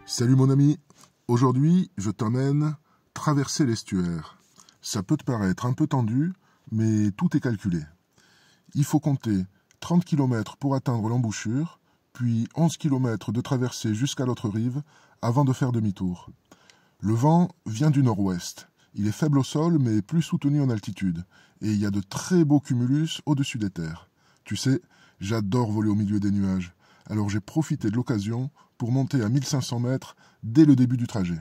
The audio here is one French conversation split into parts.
Salut mon ami, aujourd'hui je t'emmène traverser l'estuaire. Ça peut te paraître un peu tendu, mais tout est calculé. Il faut compter 30 km pour atteindre l'embouchure, puis 11 km de traversée jusqu'à l'autre rive avant de faire demi-tour. Le vent vient du nord-ouest. Il est faible au sol mais plus soutenu en altitude, et il y a de très beaux cumulus au-dessus des terres. Tu sais, j'adore voler au milieu des nuages, alors j'ai profité de l'occasion pour monter à 1500 mètres dès le début du trajet.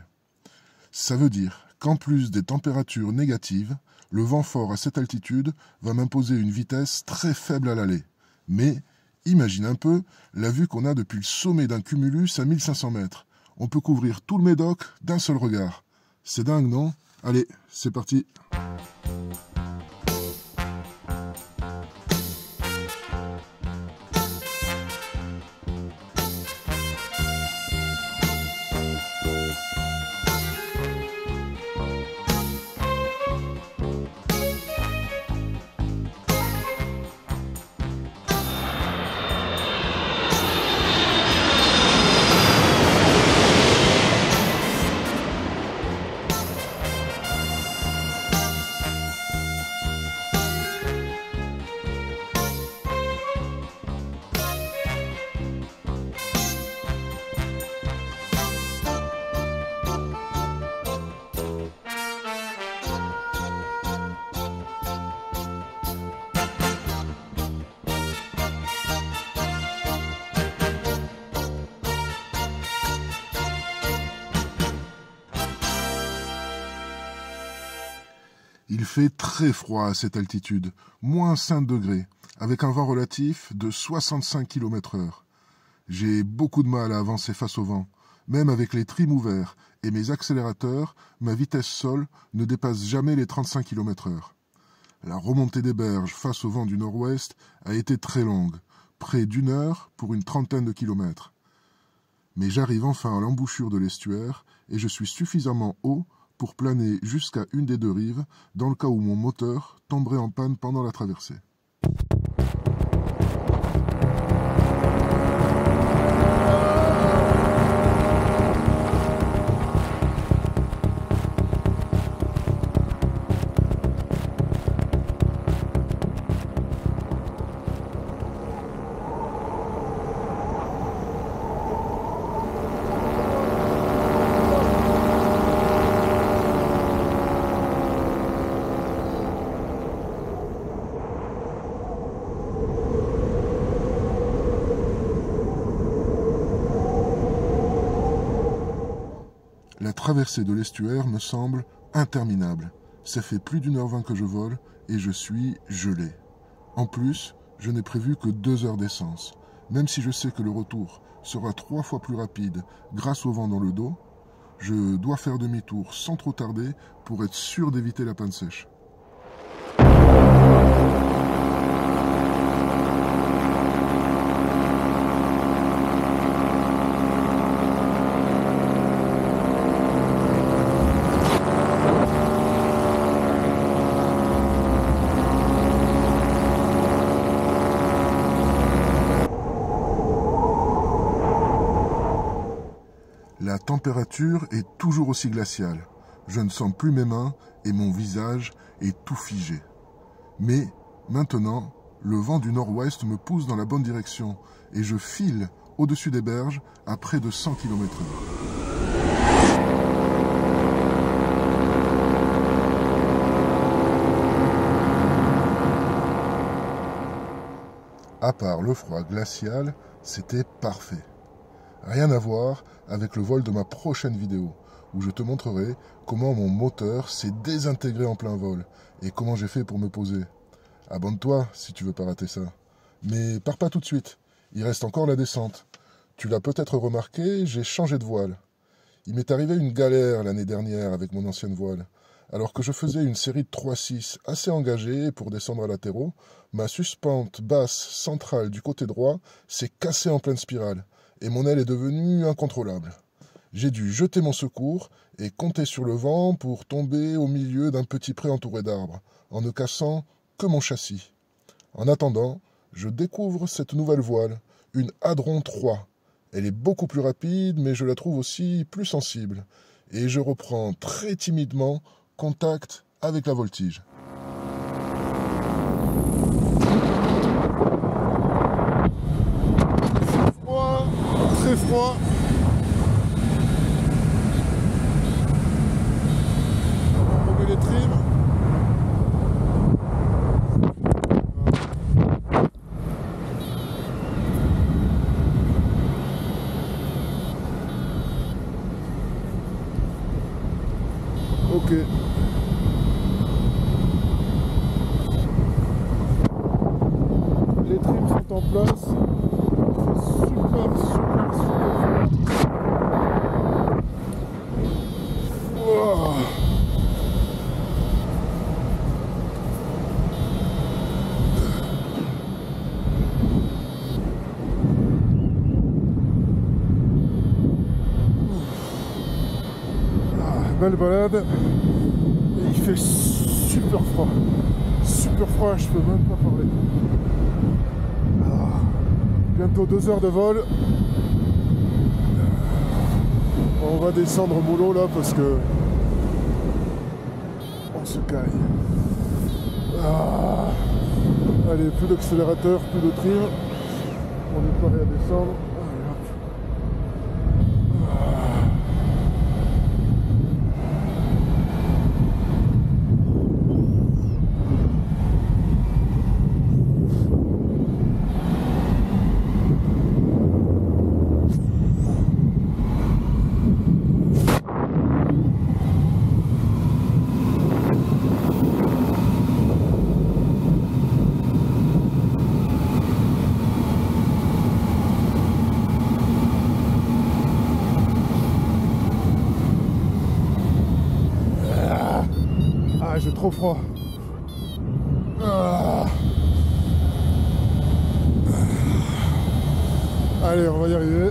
Ça veut dire qu'en plus des températures négatives, le vent fort à cette altitude va m'imposer une vitesse très faible à l'aller. Mais imagine un peu la vue qu'on a depuis le sommet d'un cumulus à 1500 mètres. On peut couvrir tout le Médoc d'un seul regard. C'est dingue, non? Allez, c'est parti. Il fait très froid à cette altitude, moins 5 degrés, avec un vent relatif de 65 km/h. J'ai beaucoup de mal à avancer face au vent. Même avec les trims ouverts et mes accélérateurs, ma vitesse sol ne dépasse jamais les 35 km/h. La remontée des berges face au vent du nord-ouest a été très longue, près d'1 heure pour une trentaine de kilomètres. Mais j'arrive enfin à l'embouchure de l'estuaire et je suis suffisamment haut pour planer jusqu'à une des deux rives dans le cas où mon moteur tomberait en panne pendant la traversée. La traversée de l'estuaire me semble interminable. Ça fait plus d'1h20 que je vole et je suis gelé. En plus, je n'ai prévu que 2 heures d'essence. Même si je sais que le retour sera 3 fois plus rapide grâce au vent dans le dos, je dois faire demi-tour sans trop tarder pour être sûr d'éviter la panne sèche. La température est toujours aussi glaciale. Je ne sens plus mes mains et mon visage est tout figé. Mais maintenant, le vent du nord-ouest me pousse dans la bonne direction et je file au-dessus des berges à près de 100 km/h. À part le froid glacial, c'était parfait. Rien à voir avec le vol de ma prochaine vidéo, où je te montrerai comment mon moteur s'est désintégré en plein vol et comment j'ai fait pour me poser. Abonne-toi si tu veux pas rater ça. Mais pars pas tout de suite, il reste encore la descente. Tu l'as peut-être remarqué, j'ai changé de voile. Il m'est arrivé une galère l'année dernière avec mon ancienne voile. Alors que je faisais une série de 3-6 assez engagée pour descendre à latéraux, ma suspente basse centrale du côté droit s'est cassée en pleine spirale. Et mon aile est devenue incontrôlable. J'ai dû jeter mon secours et compter sur le vent pour tomber au milieu d'un petit pré entouré d'arbres, en ne cassant que mon châssis. En attendant, je découvre cette nouvelle voile, une Hadron 3. Elle est beaucoup plus rapide, mais je la trouve aussi plus sensible. Et je reprends très timidement contact avec la voltige. Froid, très froid. On remet les trims. Ok. Les trims sont en place. Il fait super froid. Wow. Belle balade. Et il fait super froid. Super froid, je peux même pas parler. Bientôt 2 heures de vol. On va descendre au boulot là parce que on se caille. Allez, plus d'accélérateur, plus de trim. On est prêt à descendre. J'ai trop froid. Allez, on va y arriver.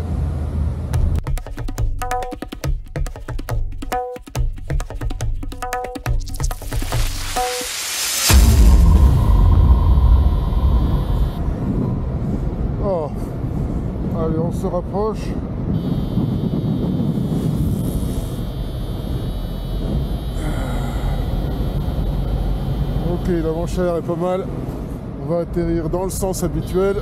Oh. Allez, on se rapproche. Ok, la manchère est pas mal. On va atterrir dans le sens habituel.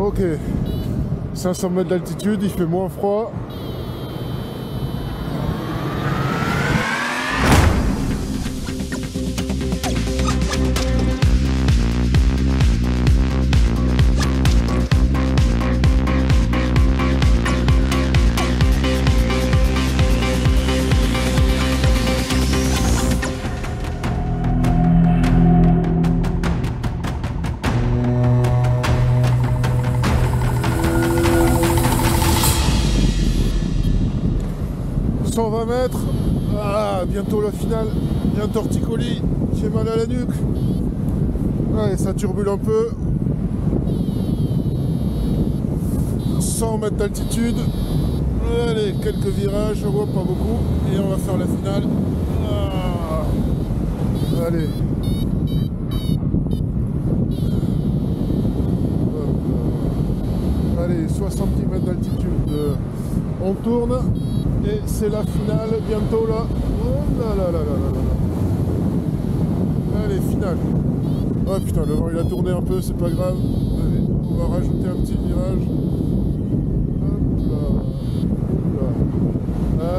Ok, 500 mètres d'altitude, il fait moins froid. Mètres. Bientôt la finale. Il y a un torticolis. J'ai mal à la nuque. Ouais, ça turbule un peu. 100 mètres d'altitude. Allez, quelques virages, je vois pas beaucoup. Et on va faire la finale. Allez. Allez, 70 mètres d'altitude. On tourne. Et c'est la finale bientôt là. Oh là là là là là là. Allez, finale. Oh putain, le vent il a tourné un peu, c'est pas grave. Allez, on va rajouter un petit virage. Hop là. Hop là.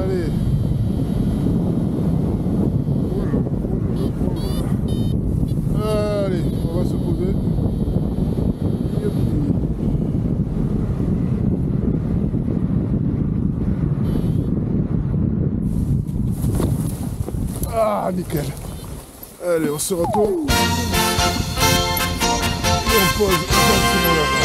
Ah, nickel. Allez, on se retourne. Et on pose gentiment là-bas.